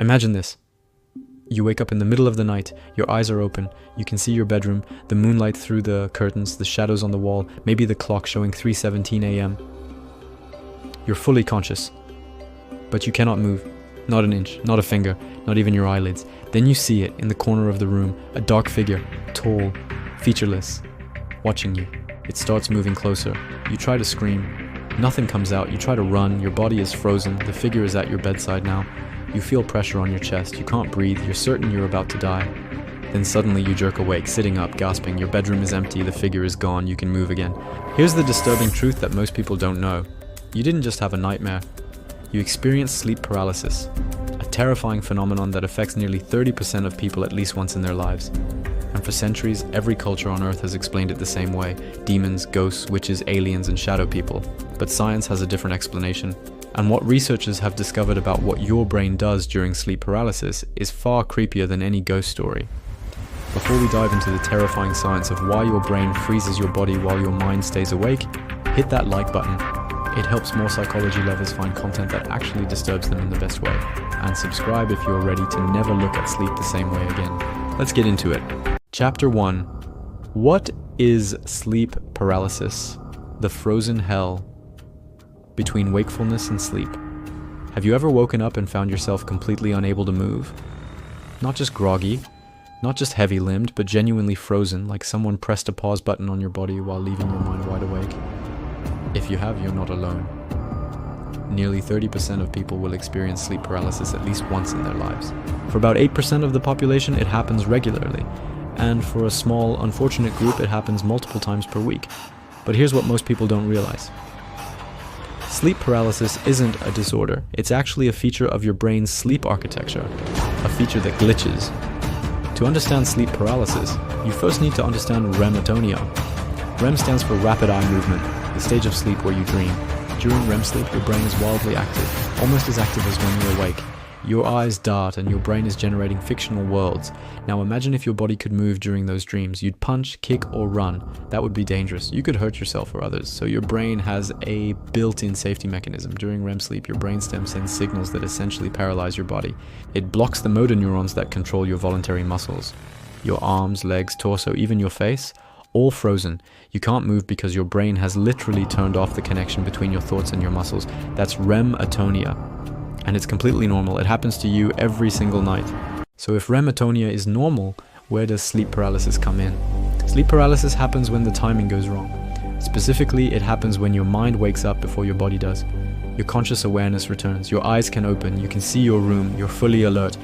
Imagine this. You wake up in the middle of the night, your eyes are open, you can see your bedroom, the moonlight through the curtains, the shadows on the wall, maybe the clock showing 3:17 a.m. You're fully conscious, but you cannot move. Not an inch, not a finger, not even your eyelids. Then you see it in the corner of the room, a dark figure, tall, featureless, watching you. It starts moving closer. You try to scream. Nothing comes out. You try to run. Your body is frozen. The figure is at your bedside now. You feel pressure on your chest. You can't breathe. You're certain you're about to die. Then suddenly you jerk awake, sitting up, gasping. Your bedroom is empty. The figure is gone. You can move again. Here's the disturbing truth that most people don't know. You didn't just have a nightmare. You experienced sleep paralysis, a terrifying phenomenon that affects nearly 30% of people at least once in their lives. And for centuries, every culture on Earth has explained it the same way: demons, ghosts, witches, aliens, and shadow people. But science has a different explanation. And what researchers have discovered about what your brain does during sleep paralysis is far creepier than any ghost story. Before we dive into the terrifying science of why your brain freezes your body while your mind stays awake, hit that like button. It helps more psychology lovers find content that actually disturbs them in the best way. And subscribe if you're ready to never look at sleep the same way again. Let's get into it. Chapter 1. What is sleep paralysis? The frozen hell between wakefulness and sleep. Have you ever woken up and found yourself completely unable to move? Not just groggy, not just heavy-limbed, but genuinely frozen, like someone pressed a pause button on your body while leaving your mind wide awake. If you have, you're not alone. Nearly 30% of people will experience sleep paralysis at least once in their lives. For about 8% of the population, it happens regularly. And for a small, unfortunate group, it happens multiple times per week. But here's what most people don't realize. Sleep paralysis isn't a disorder. It's actually a feature of your brain's sleep architecture, a feature that glitches. To understand sleep paralysis, you first need to understand atonia. REM stands for rapid eye movement, the stage of sleep where you dream. During REM sleep, your brain is wildly active, almost as active as when you're awake. Your eyes dart and your brain is generating fictional worlds. Now imagine if your body could move during those dreams. You'd punch, kick, or run. That would be dangerous. You could hurt yourself or others. So your brain has a built-in safety mechanism. During REM sleep, your brainstem sends signals that essentially paralyze your body. It blocks the motor neurons that control your voluntary muscles. Your arms, legs, torso, even your face, all frozen. You can't move because your brain has literally turned off the connection between your thoughts and your muscles. That's REM atonia. And it's completely normal. It happens to you every single night. So if REM atonia is normal, where does sleep paralysis come in? Sleep paralysis happens when the timing goes wrong. Specifically, it happens when your mind wakes up before your body does. Your conscious awareness returns. Your eyes can open. You can see your room. You're fully alert.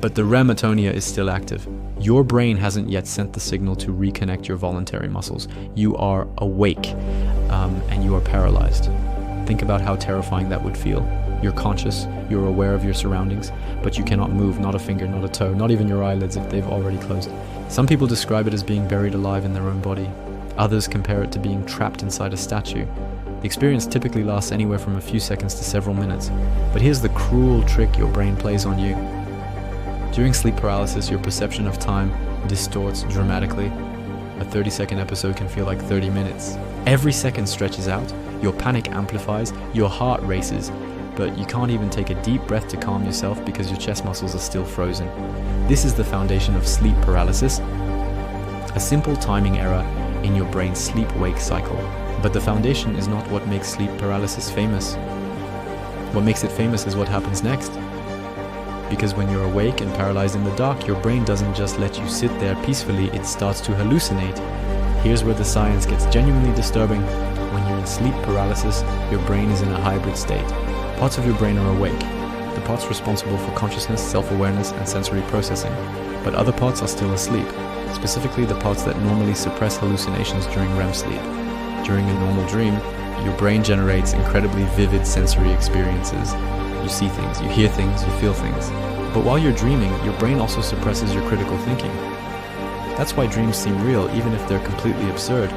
But the REM atonia is still active. Your brain hasn't yet sent the signal to reconnect your voluntary muscles. You are awake, and you are paralyzed. Think about how terrifying that would feel. You're conscious, you're aware of your surroundings, but you cannot move, not a finger, not a toe, not even your eyelids if they've already closed. Some people describe it as being buried alive in their own body. Others compare it to being trapped inside a statue. The experience typically lasts anywhere from a few seconds to several minutes. But here's the cruel trick your brain plays on you. During sleep paralysis, your perception of time distorts dramatically. A 30-second episode can feel like 30 minutes. Every second stretches out, your panic amplifies, your heart races, but you can't even take a deep breath to calm yourself because your chest muscles are still frozen. This is the foundation of sleep paralysis, a simple timing error in your brain's sleep-wake cycle. But the foundation is not what makes sleep paralysis famous. What makes it famous is what happens next. Because when you're awake and paralyzed in the dark, your brain doesn't just let you sit there peacefully, it starts to hallucinate. Here's where the science gets genuinely disturbing. When you're in sleep paralysis, your brain is in a hybrid state. Parts of your brain are awake, the parts responsible for consciousness, self-awareness, and sensory processing. But other parts are still asleep, specifically the parts that normally suppress hallucinations during REM sleep. During a normal dream, your brain generates incredibly vivid sensory experiences. You see things, you hear things, you feel things. But while you're dreaming, your brain also suppresses your critical thinking. That's why dreams seem real, even if they're completely absurd.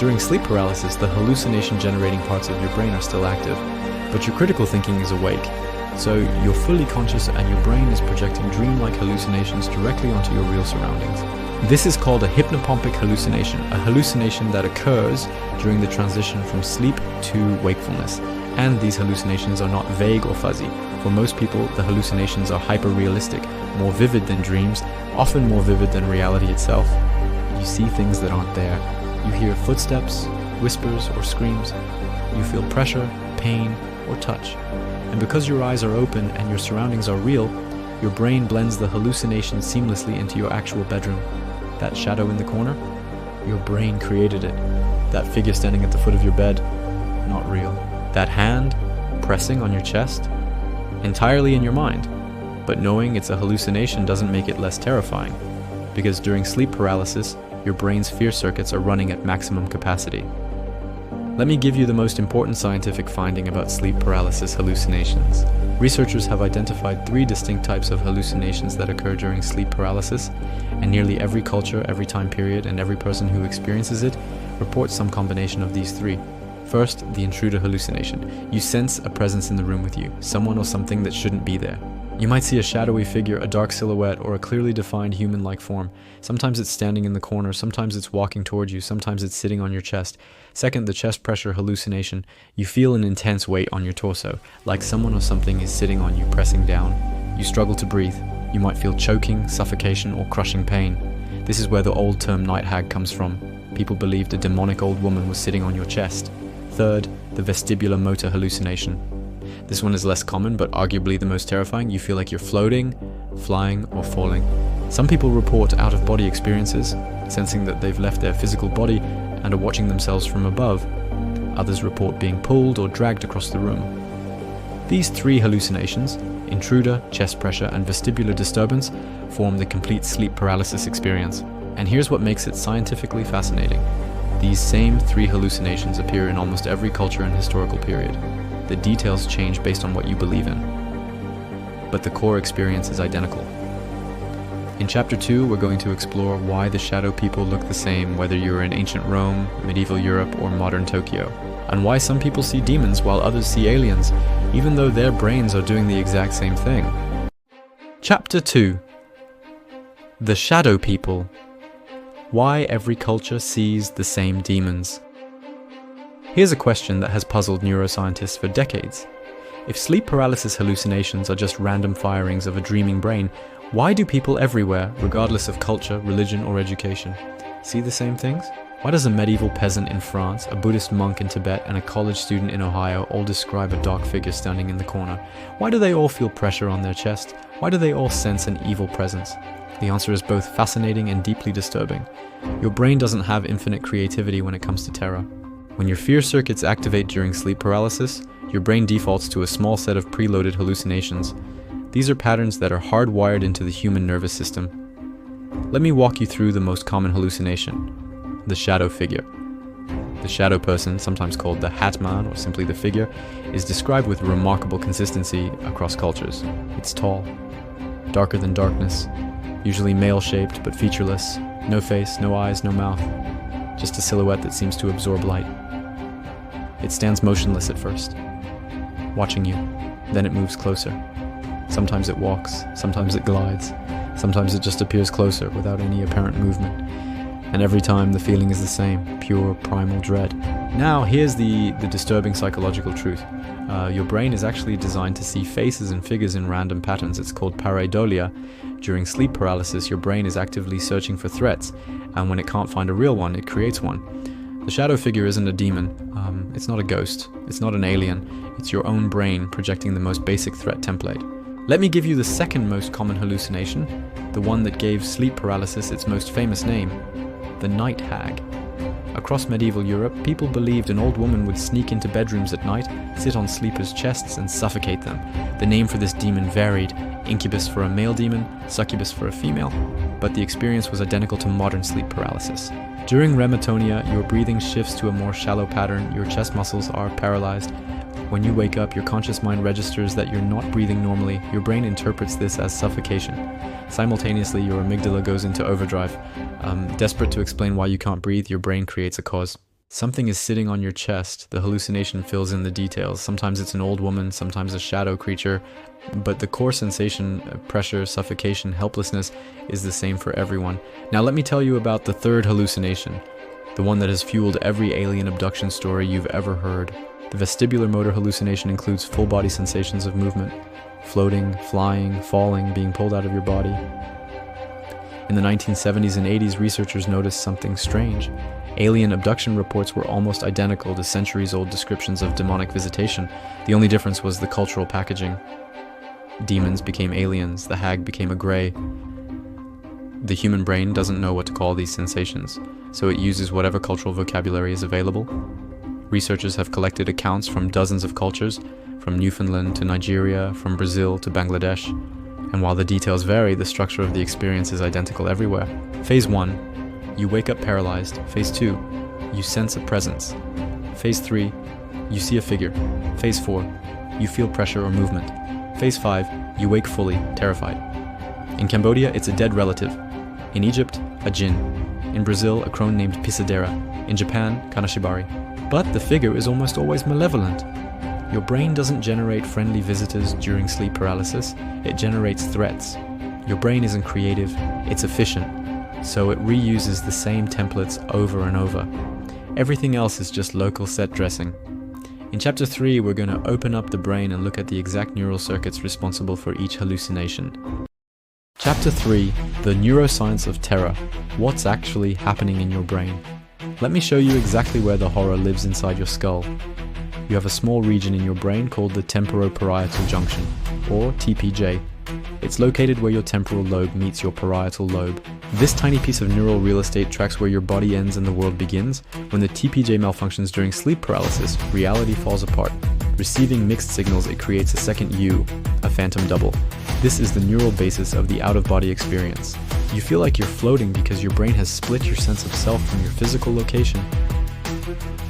During sleep paralysis, the hallucination-generating parts of your brain are still active, but your critical thinking is awake. So you're fully conscious and your brain is projecting dream-like hallucinations directly onto your real surroundings. This is called a hypnopompic hallucination, a hallucination that occurs during the transition from sleep to wakefulness. And these hallucinations are not vague or fuzzy. For most people, the hallucinations are hyper-realistic, more vivid than dreams, often more vivid than reality itself. You see things that aren't there. You hear footsteps, whispers, or screams. You feel pressure, pain, or touch. And because your eyes are open and your surroundings are real, your brain blends the hallucination seamlessly into your actual bedroom. That shadow in the corner? Your brain created it. That figure standing at the foot of your bed? Not real. That hand pressing on your chest? Entirely in your mind. But knowing it's a hallucination doesn't make it less terrifying, because during sleep paralysis, your brain's fear circuits are running at maximum capacity. Let me give you the most important scientific finding about sleep paralysis hallucinations. Researchers have identified 3 distinct types of hallucinations that occur during sleep paralysis, and nearly every culture, every time period, and every person who experiences it reports some combination of these 3. First, the intruder hallucination. You sense a presence in the room with you, someone or something that shouldn't be there. You might see a shadowy figure, a dark silhouette, or a clearly defined human-like form. Sometimes it's standing in the corner, sometimes it's walking towards you, sometimes it's sitting on your chest. Second, the chest pressure hallucination. You feel an intense weight on your torso, like someone or something is sitting on you, pressing down. You struggle to breathe. You might feel choking, suffocation, or crushing pain. This is where the old term night hag comes from. People believed a demonic old woman was sitting on your chest. Third, the vestibular motor hallucination. This one is less common, but arguably the most terrifying. You feel like you're floating, flying, or falling. Some people report out-of-body experiences, sensing that they've left their physical body and are watching themselves from above. Others report being pulled or dragged across the room. These 3 hallucinations, intruder, chest pressure, and vestibular disturbance, form the complete sleep paralysis experience. And here's what makes it scientifically fascinating. These same 3 hallucinations appear in almost every culture and historical period. The details change based on what you believe in, but the core experience is identical. In Chapter 2, we're going to explore why the shadow people look the same whether you're in ancient Rome, medieval Europe, or modern Tokyo, and why some people see demons while others see aliens, even though their brains are doing the exact same thing. Chapter 2. The Shadow People. Why every culture sees the same demons. Here's a question that has puzzled neuroscientists for decades. If sleep paralysis hallucinations are just random firings of a dreaming brain, why do people everywhere, regardless of culture, religion, or education, see the same things? Why does a medieval peasant in France, a Buddhist monk in Tibet, and a college student in Ohio all describe a dark figure standing in the corner? Why do they all feel pressure on their chest? Why do they all sense an evil presence? The answer is both fascinating and deeply disturbing. Your brain doesn't have infinite creativity when it comes to terror. When your fear circuits activate during sleep paralysis, your brain defaults to a small set of preloaded hallucinations. These are patterns that are hardwired into the human nervous system. Let me walk you through the most common hallucination: the shadow figure. The shadow person, sometimes called the hat man or simply the figure, is described with remarkable consistency across cultures. It's tall, darker than darkness, usually male-shaped but featureless, no face, no eyes, no mouth, just a silhouette that seems to absorb light. It stands motionless at first, watching you, then it moves closer. Sometimes it walks, sometimes it glides, sometimes it just appears closer without any apparent movement. And every time the feeling is the same, pure primal dread. Now here's the disturbing psychological truth. Your brain is actually designed to see faces and figures in random patterns. It's called pareidolia. During sleep paralysis, your brain is actively searching for threats, and when it can't find a real one, it creates one. The shadow figure isn't a demon. It's not a ghost. It's not an alien. It's your own brain projecting the most basic threat template. Let me give you the second most common hallucination, the one that gave sleep paralysis its most famous name: the night hag. Across medieval Europe, people believed an old woman would sneak into bedrooms at night, sit on sleepers' chests, and suffocate them. The name for this demon varied: incubus for a male demon, succubus for a female, but the experience was identical to modern sleep paralysis. During REM atonia, your breathing shifts to a more shallow pattern, your chest muscles are paralyzed. When you wake up, your conscious mind registers that you're not breathing normally. Your brain interprets this as suffocation. Simultaneously, your amygdala goes into overdrive. Desperate to explain why you can't breathe, your brain creates a cause. Something is sitting on your chest. The hallucination fills in the details. Sometimes it's an old woman, sometimes a shadow creature, but the core sensation, pressure, suffocation, helplessness, is the same for everyone. Now let me tell you about the third hallucination, the one that has fueled every alien abduction story you've ever heard. The vestibular motor hallucination includes full body sensations of movement. floating, flying, falling, being pulled out of your body. In the 1970s and 80s, researchers noticed something strange. Alien abduction reports were almost identical to centuries-old descriptions of demonic visitation. The only difference was the cultural packaging. Demons became aliens, the hag became a grey. The human brain doesn't know what to call these sensations, so it uses whatever cultural vocabulary is available. Researchers have collected accounts from dozens of cultures, from Newfoundland to Nigeria, from Brazil to Bangladesh. And while the details vary, the structure of the experience is identical everywhere. Phase 1, you wake up paralyzed. Phase 2, you sense a presence. Phase 3, you see a figure. Phase 4, you feel pressure or movement. Phase 5, you wake fully, terrified. In Cambodia, it's a dead relative. In Egypt, a jinn. In Brazil, a crone named Pisadera. In Japan, Kanashibari. But the figure is almost always malevolent. Your brain doesn't generate friendly visitors during sleep paralysis, it generates threats. Your brain isn't creative, it's efficient, so it reuses the same templates over and over. Everything else is just local set dressing. In Chapter 3, we're going to open up the brain and look at the exact neural circuits responsible for each hallucination. Chapter 3, the neuroscience of terror. What's actually happening in your brain? Let me show you exactly where the horror lives inside your skull. You have a small region in your brain called the temporoparietal junction, or TPJ. It's located where your temporal lobe meets your parietal lobe. This tiny piece of neural real estate tracks where your body ends and the world begins. When the TPJ malfunctions during sleep paralysis, reality falls apart. Receiving mixed signals, it creates a second you, a phantom double. This is the neural basis of the out-of-body experience. You feel like you're floating because your brain has split your sense of self from your physical location.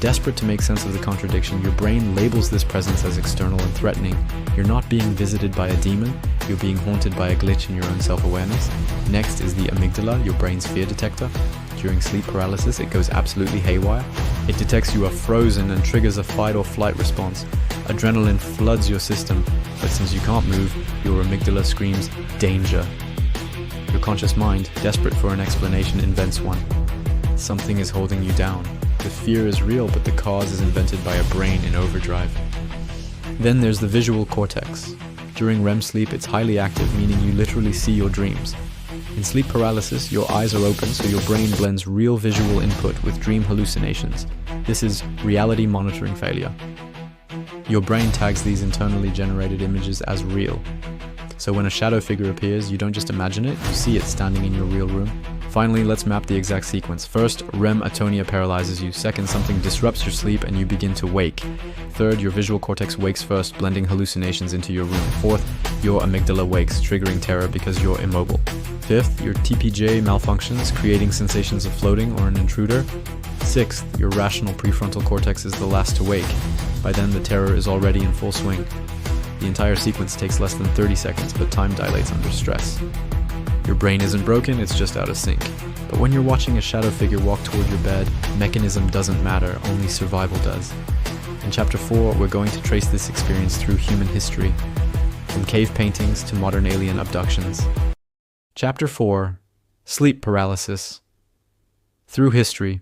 Desperate to make sense of the contradiction, your brain labels this presence as external and threatening. You're not being visited by a demon, you're being haunted by a glitch in your own self-awareness. Next is the amygdala, your brain's fear detector. During sleep paralysis, it goes absolutely haywire. It detects you are frozen and triggers a fight or flight response. Adrenaline floods your system, but since you can't move, your amygdala screams, danger. Your conscious mind, desperate for an explanation, invents one. Something is holding you down. The fear is real, but the cause is invented by a brain in overdrive. Then there's the visual cortex. During REM sleep, it's highly active, meaning you literally see your dreams. In sleep paralysis, your eyes are open, so your brain blends real visual input with dream hallucinations. This is reality monitoring failure. Your brain tags these internally generated images as real. So when a shadow figure appears, you don't just imagine it, you see it standing in your real room. Finally, let's map the exact sequence. First, REM atonia paralyzes you. Second, something disrupts your sleep and you begin to wake. Third, your visual cortex wakes first, blending hallucinations into your room. Fourth, your amygdala wakes, triggering terror because you're immobile. Fifth, your TPJ malfunctions, creating sensations of floating or an intruder. Sixth, your rational prefrontal cortex is the last to wake. By then, the terror is already in full swing. The entire sequence takes less than 30 seconds, but time dilates under stress. Your brain isn't broken, it's just out of sync. But when you're watching a shadow figure walk toward your bed, mechanism doesn't matter, only survival does. In Chapter 4, we're going to trace this experience through human history, from cave paintings to modern alien abductions. Chapter 4, Sleep Paralysis. Through history,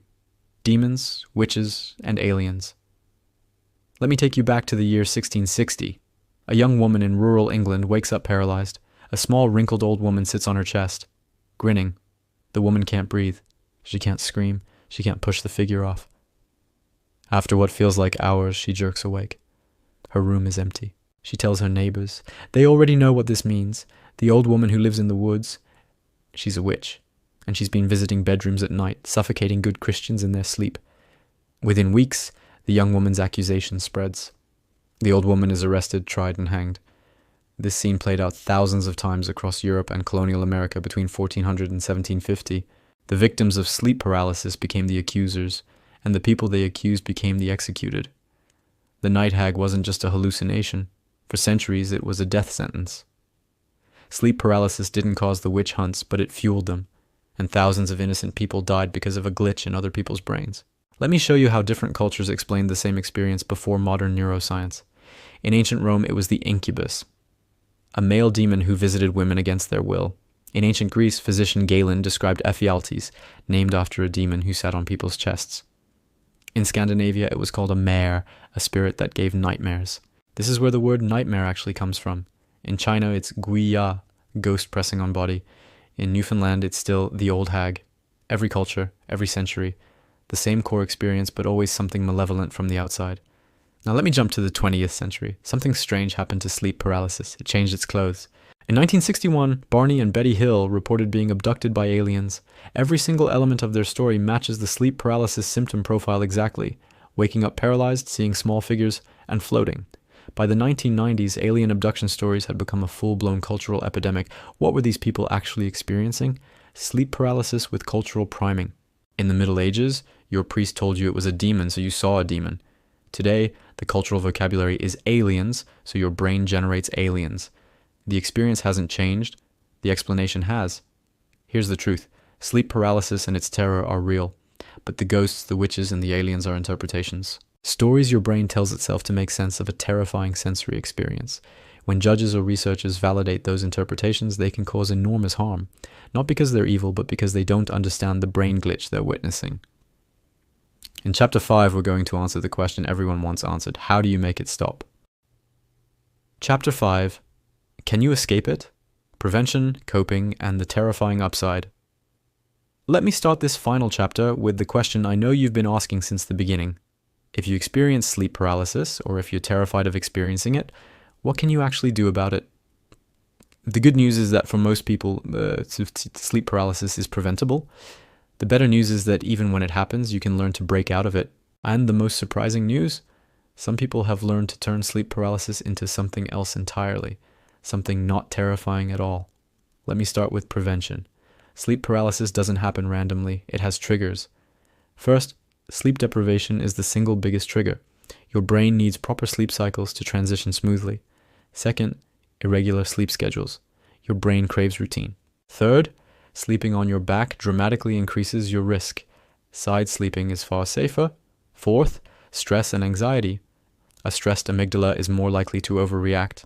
demons, witches, and aliens. Let me take you back to the year 1660. A young woman in rural England wakes up paralyzed. A small, wrinkled old woman sits on her chest, grinning. The woman can't breathe. She can't scream. She can't push the figure off. After what feels like hours, she jerks awake. Her room is empty. She tells her neighbors. They already know what this means. The old woman who lives in the woods, she's a witch, and she's been visiting bedrooms at night, suffocating good Christians in their sleep. Within weeks, the young woman's accusation spreads. The old woman is arrested, tried, and hanged. This scene played out thousands of times across Europe and colonial America between 1400 and 1750. The victims of sleep paralysis became the accusers, and the people they accused became the executed. The night hag wasn't just a hallucination. For centuries, it was a death sentence. Sleep paralysis didn't cause the witch hunts, but it fueled them, and thousands of innocent people died because of a glitch in other people's brains. Let me show you how different cultures explained the same experience before modern neuroscience. In ancient Rome, it was the incubus, a male demon who visited women against their will. In ancient Greece, physician Galen described Ephialtes, named after a demon who sat on people's chests. In Scandinavia, it was called a mare, a spirit that gave nightmares. This is where the word nightmare actually comes from. In China, it's guiya, ghost pressing on body. In Newfoundland, it's still the old hag. Every culture, every century, the same core experience, but always something malevolent from the outside. Now let me jump to the 20th century. Something strange happened to sleep paralysis. It changed its clothes. In 1961, Barney and Betty Hill reported being abducted by aliens. Every single element of their story matches the sleep paralysis symptom profile exactly. Waking up paralyzed, seeing small figures, and floating. By the 1990s, alien abduction stories had become a full-blown cultural epidemic. What were these people actually experiencing? Sleep paralysis with cultural priming. In the Middle Ages, your priest told you it was a demon, so you saw a demon. Today, the cultural vocabulary is aliens, so your brain generates aliens. The experience hasn't changed. The explanation has. Here's the truth. Sleep paralysis and its terror are real, but the ghosts, the witches, and the aliens are interpretations. Stories your brain tells itself to make sense of a terrifying sensory experience. When judges or researchers validate those interpretations, they can cause enormous harm. Not because they're evil, but because they don't understand the brain glitch they're witnessing. In Chapter 5, we're going to answer the question everyone wants answered. How do you make it stop? Chapter 5. Can you escape it? Prevention, coping, and the terrifying upside. Let me start this final chapter with the question I know you've been asking since the beginning. If you experience sleep paralysis, or if you're terrified of experiencing it, what can you actually do about it? The good news is that for most people, sleep paralysis is preventable. The better news is that even when it happens, you can learn to break out of it. And the most surprising news, some people have learned to turn sleep paralysis into something else entirely, something not terrifying at all. Let me start with prevention. Sleep paralysis doesn't happen randomly, it has triggers. First, sleep deprivation is the single biggest trigger. Your brain needs proper sleep cycles to transition smoothly. Second, irregular sleep schedules. Your brain craves routine. Third, sleeping on your back dramatically increases your risk. Side sleeping is far safer. Fourth, stress and anxiety. A stressed amygdala is more likely to overreact.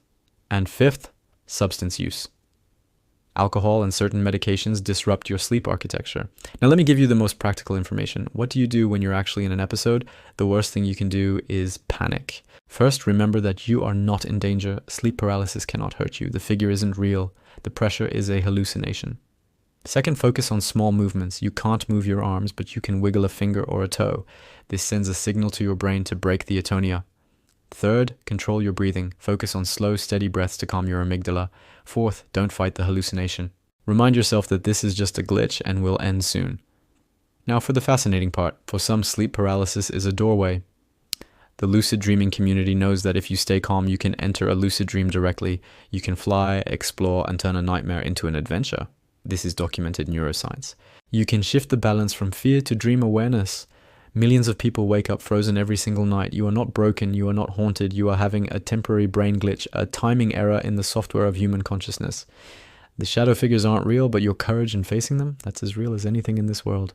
And fifth, substance use. Alcohol and certain medications disrupt your sleep architecture. Now let me give you the most practical information. What do you do when you're actually in an episode? The worst thing you can do is panic. First, remember that you are not in danger. Sleep paralysis cannot hurt you. The figure isn't real. The pressure is a hallucination. Second, focus on small movements. You can't move your arms, but you can wiggle a finger or a toe. This sends a signal to your brain to break the atonia. Third, control your breathing. Focus on slow, steady breaths to calm your amygdala. Fourth, don't fight the hallucination. Remind yourself that this is just a glitch and will end soon. Now for the fascinating part. For some, sleep paralysis is a doorway. The lucid dreaming community knows that if you stay calm, you can enter a lucid dream directly. You can fly, explore, and turn a nightmare into an adventure. This is documented neuroscience. You can shift the balance from fear to dream awareness. Millions of people wake up frozen every single night. You are not broken, you are not haunted, you are having a temporary brain glitch, a timing error in the software of human consciousness. The shadow figures aren't real, but your courage in facing them, that's as real as anything in this world.